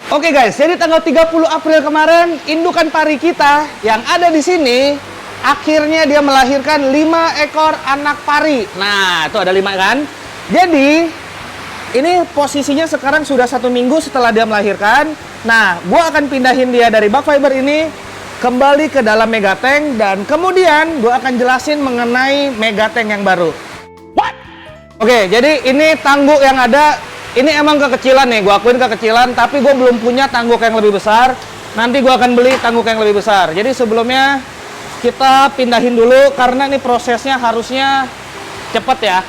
Oke guys, jadi tanggal 30 April kemarin, indukan pari kita yang ada di sini, akhirnya dia melahirkan 5 ekor anak pari. Nah, itu ada 5 kan? Jadi, ini posisinya sekarang sudah 1 minggu setelah dia melahirkan. Nah, gua akan pindahin dia dari bak fiber ini kembali ke dalam megatank, dan kemudian gua akan jelasin mengenai megatank yang baru. What? Oke, jadi ini tangguk yang ada. Ini emang kekecilan nih, gue akuin kekecilan, tapi gue belum punya tangguk yang lebih besar. Nanti gue akan beli tangguk yang lebih besar. Jadi sebelumnya kita pindahin dulu, karena ini prosesnya harusnya cepet ya.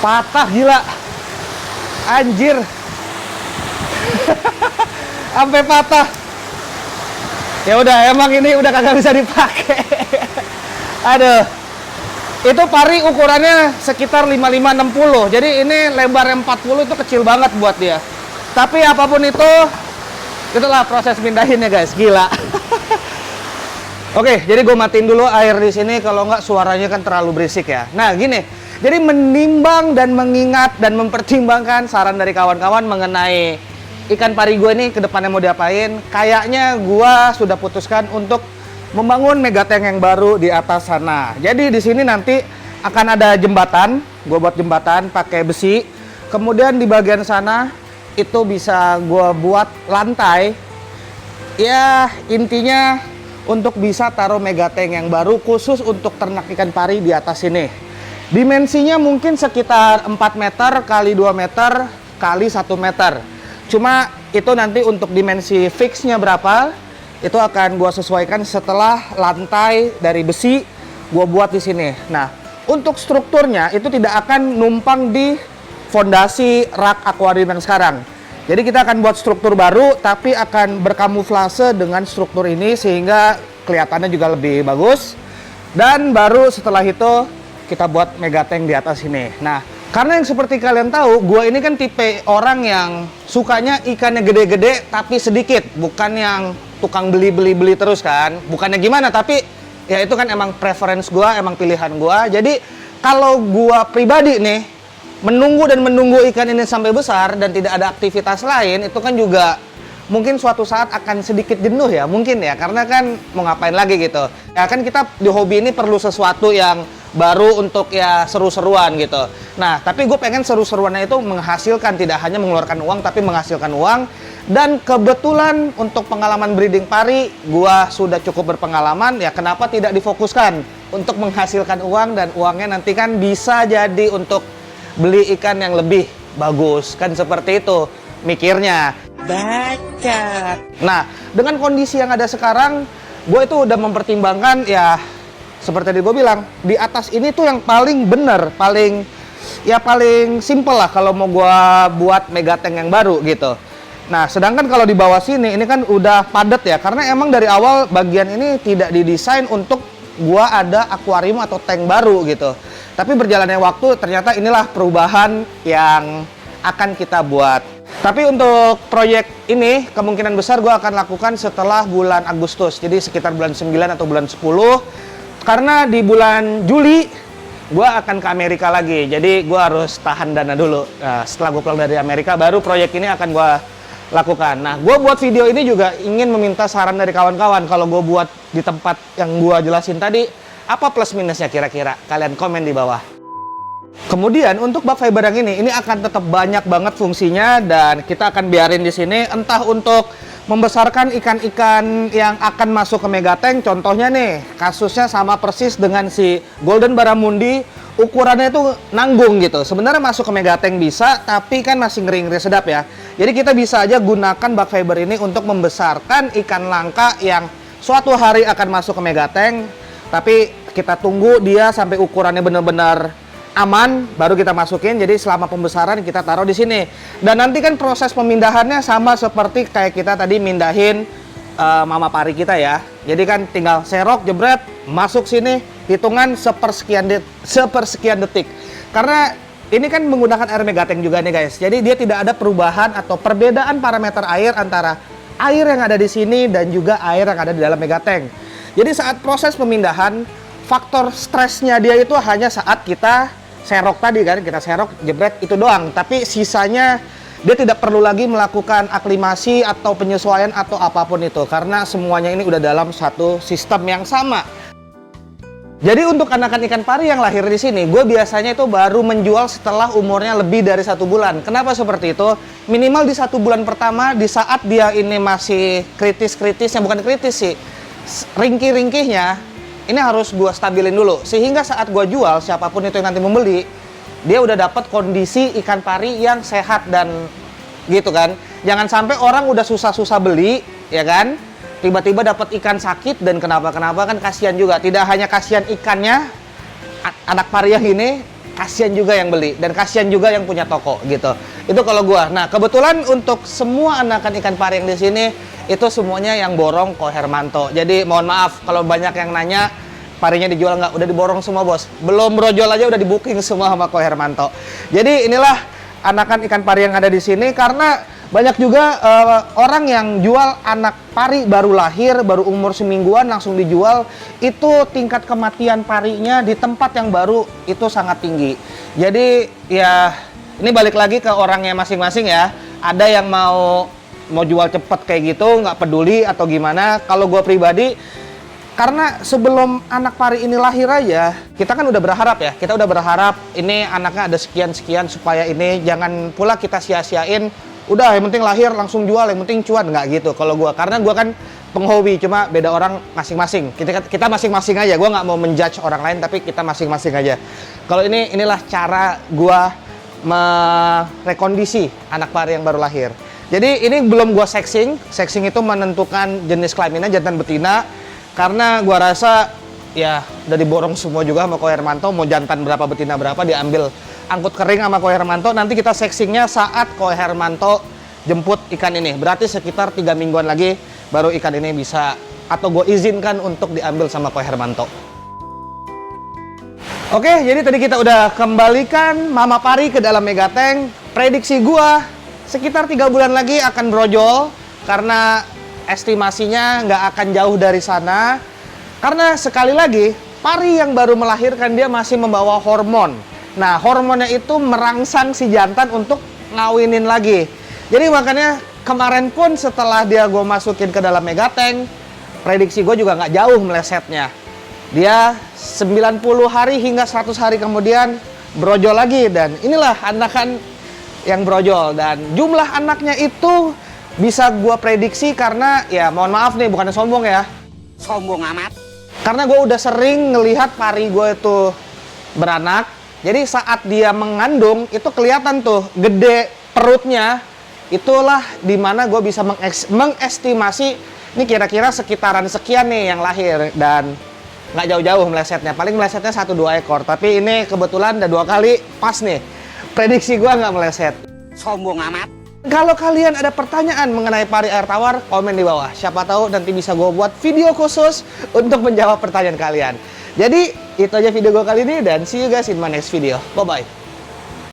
Patah gila. Anjir. Sampai patah. Ya udah, emang ini udah kagak bisa dipakai. Aduh. Itu pari ukurannya sekitar 55-60. Jadi ini lebar 40 itu kecil banget buat dia. Tapi apapun itu, itulah proses pindahinnya guys. Gila. Oke, jadi gue matiin dulu air di sini, kalau nggak suaranya kan terlalu berisik ya. Nah, gini. Jadi menimbang dan mengingat dan mempertimbangkan saran dari kawan-kawan mengenai ikan pari gue ini ke depannya mau diapain, kayaknya gue sudah putuskan untuk membangun megatank yang baru di atas sana. Jadi di sini nanti akan ada jembatan, gue buat jembatan pakai besi. Kemudian di bagian sana itu bisa gue buat lantai. Ya intinya untuk bisa taruh megatank yang baru khusus untuk ternak ikan pari di atas sini. Dimensinya mungkin sekitar 4 meter kali 2 meter kali 1 meter. Cuma itu nanti untuk dimensi fixnya berapa, itu akan gua sesuaikan setelah lantai dari besi gua buat di sini. Nah, untuk strukturnya itu tidak akan numpang di fondasi rak akuarium yang sekarang. Jadi kita akan buat struktur baru, tapi akan berkamuflase dengan struktur ini sehingga kelihatannya juga lebih bagus. Dan baru setelah itu kita buat megatank di atas sini. Nah, karena yang seperti kalian tahu, gue ini kan tipe orang yang sukanya ikannya gede-gede tapi sedikit, bukan yang tukang beli-beli terus kan. Bukannya gimana, tapi ya itu kan emang preference gue, emang pilihan gue. Jadi kalau gue pribadi nih menunggu ikan ini sampai besar dan tidak ada aktivitas lain, itu kan juga mungkin suatu saat akan sedikit jenuh ya, mungkin ya, karena kan mau ngapain lagi gitu. Ya kan kita di hobi ini perlu sesuatu yang baru untuk ya seru-seruan gitu. Nah, tapi gue pengen seru-seruannya itu menghasilkan, tidak hanya mengeluarkan uang, tapi menghasilkan uang. Dan kebetulan untuk pengalaman breeding pari, gue sudah cukup berpengalaman, ya kenapa tidak difokuskan untuk menghasilkan uang, dan uangnya nanti kan bisa jadi untuk beli ikan yang lebih bagus. Kan seperti itu mikirnya. Baca. Nah, dengan kondisi yang ada sekarang, gue itu udah mempertimbangkan ya, seperti tadi gue bilang, di atas ini tuh yang paling bener, paling simple lah kalau mau gue buat megatank yang baru gitu. Nah, sedangkan kalau di bawah sini, ini kan udah padat ya, karena emang dari awal bagian ini tidak didesain untuk gue ada akuarium atau tank baru gitu. Tapi berjalannya waktu, ternyata inilah perubahan yang akan kita buat. Tapi untuk proyek ini, kemungkinan besar gue akan lakukan setelah bulan Agustus. Jadi sekitar bulan 9 atau bulan 10. Karena di bulan Juli gue akan ke Amerika lagi, jadi gue harus tahan dana dulu. Nah, setelah gue pulang dari Amerika, baru proyek ini akan gue lakukan. Nah, gue buat video ini juga ingin meminta saran dari kawan-kawan. Kalau gue buat di tempat yang gue jelasin tadi, apa plus minusnya kira-kira? Kalian komen di bawah. Kemudian untuk bak fiber yang ini akan tetap banyak banget fungsinya, dan kita akan biarin di sini entah untuk membesarkan ikan-ikan yang akan masuk ke megatank. Contohnya nih, kasusnya sama persis dengan si Golden Barramundi, ukurannya itu nanggung gitu. Sebenarnya masuk ke megatank bisa, tapi kan masih ngeri-ngeri sedap ya. Jadi kita bisa aja gunakan bak fiber ini untuk membesarkan ikan langka yang suatu hari akan masuk ke megatank. Tapi kita tunggu dia sampai ukurannya benar-benar aman, baru kita masukin. Jadi selama pembesaran kita taruh di sini. Dan nanti kan proses pemindahannya sama seperti kayak kita tadi mindahin mama pari kita ya. Jadi kan tinggal serok, jebret, masuk sini, hitungan sepersekian detik. Karena ini kan menggunakan air megatank juga nih guys. Jadi dia tidak ada perubahan atau perbedaan parameter air antara air yang ada di sini dan juga air yang ada di dalam megatank. Jadi saat proses pemindahan, faktor stresnya dia itu hanya saat kita serok tadi kan, kita serok jebret itu doang. Tapi sisanya dia tidak perlu lagi melakukan aklimasi atau penyesuaian atau apapun itu, karena semuanya ini udah dalam satu sistem yang sama. Jadi untuk anakan ikan pari yang lahir di sini, gue biasanya itu baru menjual setelah umurnya lebih dari 1 bulan. Kenapa seperti itu? Minimal di 1 bulan pertama, di saat dia ini masih kritis-kritisnya, bukan kritis sih, ringkih-ringkihnya, ini harus gue stabilin dulu. Sehingga saat gue jual, siapapun itu yang nanti membeli, dia udah dapat kondisi ikan pari yang sehat dan gitu kan. Jangan sampai orang udah susah-susah beli, ya kan? Tiba-tiba dapat ikan sakit dan kenapa-kenapa, kan kasihan juga. Tidak hanya kasihan ikannya, anak pari yang ini, kasihan juga yang beli dan kasihan juga yang punya toko gitu. Itu kalau gua. Nah, kebetulan untuk semua anakan ikan pari yang di sini itu semuanya yang borong Ko Hermanto. Jadi mohon maaf kalau banyak yang nanya parinya dijual nggak, udah diborong semua bos. Belum brojol aja udah di booking semua sama Ko Hermanto. Jadi inilah anakan ikan pari yang ada di sini, karena banyak juga orang yang jual anak pari baru lahir, baru umur semingguan langsung dijual. Itu tingkat kematian parinya di tempat yang baru itu sangat tinggi. Jadi ya ini balik lagi ke orangnya masing-masing ya. Ada yang mau jual cepet kayak gitu, nggak peduli atau gimana. Kalau gue pribadi, karena sebelum anak pari ini lahir aja, kita kan udah berharap ya. Kita udah berharap ini anaknya ada sekian-sekian supaya ini jangan pula kita sia-siain. Udah, yang penting lahir langsung jual, yang penting cuan, nggak gitu. Kalau gue, karena gue kan penghobi, cuma beda orang masing-masing. Kita masing-masing aja. Gue nggak mau menjudge orang lain, tapi kita masing-masing aja. Kalau inilah cara gue merekondisi anak pari yang baru lahir. Jadi ini belum gue sexing. Sexing itu menentukan jenis kelaminnya jantan betina. Karena gue rasa ya udah diborong semua juga sama Ko Hermanto. Mau jantan berapa betina berapa diambil angkut kering sama Ko Hermanto. Nanti kita sexingnya saat Ko Hermanto jemput ikan ini. Berarti sekitar 3 mingguan lagi baru ikan ini bisa, atau gue izinkan untuk diambil sama Ko Hermanto. Oke, jadi tadi kita udah kembalikan mama pari ke dalam megatank. Prediksi gue sekitar 3 bulan lagi akan brojol, karena estimasinya nggak akan jauh dari sana. Karena sekali lagi, pari yang baru melahirkan dia masih membawa hormon. Nah, hormonnya itu merangsang si jantan untuk ngawinin lagi. Jadi makanya kemarin pun setelah dia gue masukin ke dalam megatank, prediksi gue juga nggak jauh melesetnya. Dia 90 hari hingga 100 hari kemudian brojol lagi. Dan inilah anakan yang brojol. Dan jumlah anaknya itu bisa gue prediksi karena, ya mohon maaf nih, bukannya sombong ya. Sombong amat. Karena gue udah sering ngelihat pari gue itu beranak. Jadi saat dia mengandung, itu kelihatan tuh gede perutnya. Itulah dimana gue bisa mengestimasi ini kira-kira sekitaran sekian nih yang lahir. Dan nggak jauh-jauh melesetnya. Paling melesetnya 1-2 ekor. Tapi ini kebetulan udah 2 kali pas nih. Prediksi gue nggak meleset. Sombong amat. Kalau kalian ada pertanyaan mengenai pari air tawar, komen di bawah. Siapa tahu nanti bisa gue buat video khusus untuk menjawab pertanyaan kalian. Jadi, itu aja video gue kali ini, dan see you guys in my next video. Bye-bye.